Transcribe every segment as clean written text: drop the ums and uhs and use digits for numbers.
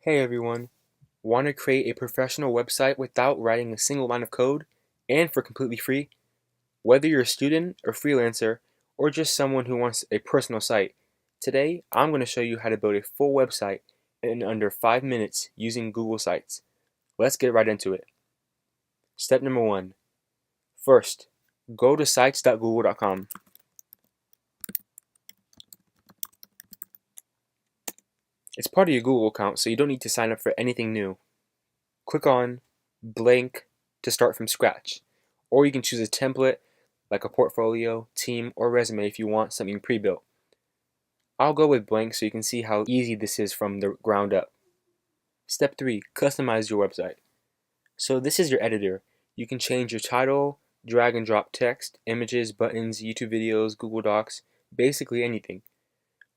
Hey everyone, want to create a professional website without writing a single line of code and for completely free? Whether you're a student or freelancer or just someone who wants a personal site, today I'm going to show you how to build a full website in under 5 minutes using Google Sites. Let's get right into it. Step number 1. First, go to sites.google.com. It's part of your Google account, so you don't need to sign up for anything new. Click on Blank to start from scratch, or you can choose a template like a portfolio, team, or resume if you want something pre-built. I'll go with blank so you can see how easy this is from the ground up. Step 3. Customize your website. So this is your editor. You can change your title, drag and drop text, images, buttons, YouTube videos, Google Docs, basically anything.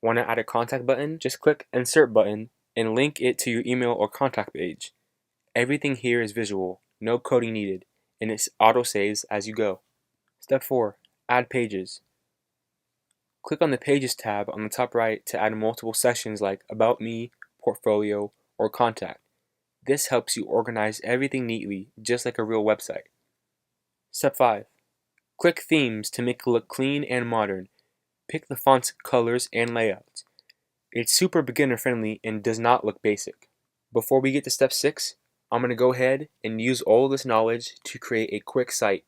Want to add a contact button? Just click Insert button and link it to your email or contact page. Everything here is visual, no coding needed, and it auto-saves as you go. Step 4. Add pages. Click on the Pages tab on the top right to add multiple sections like About Me, Portfolio, or Contact. This helps you organize everything neatly, just like a real website. Step 5. Click Themes to make it look clean and modern. Pick the font's colors and layouts. It's super beginner friendly and does not look basic. Before we get to Step 6, I'm going to go ahead and use all this knowledge to create a quick site.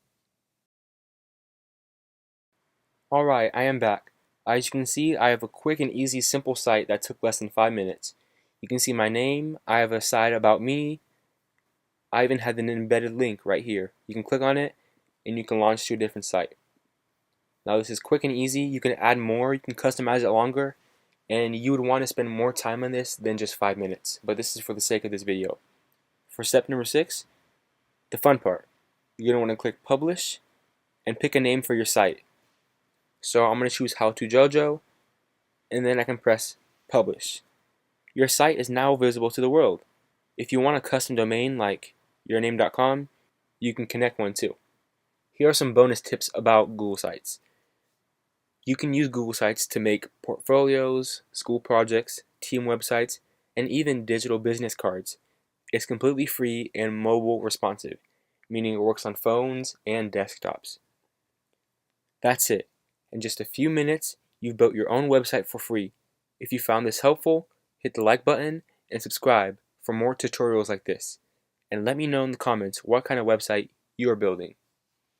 Alright, I am back. As you can see, I have a quick and easy simple site that took less than 5 minutes. You can see my name, I have a site about me, I even had an embedded link right here. You can click on it and you can launch to a different site. Now this is quick and easy. You can add more, you can customize it longer, and you would want to spend more time on this than just 5 minutes, but this is for the sake of this video. For step number 6, the fun part. You're going to want to click publish and pick a name for your site. So I'm going to choose How to JoJo, and then I can press publish. Your site is now visible to the world. If you want a custom domain like yourname.com, you can connect one too. Here are some bonus tips about Google Sites. You can use Google Sites to make portfolios, school projects, team websites, and even digital business cards. It's completely free and mobile responsive, meaning it works on phones and desktops. That's it. In just a few minutes, you've built your own website for free. If you found this helpful, hit the like button and subscribe for more tutorials like this. And let me know in the comments what kind of website you are building.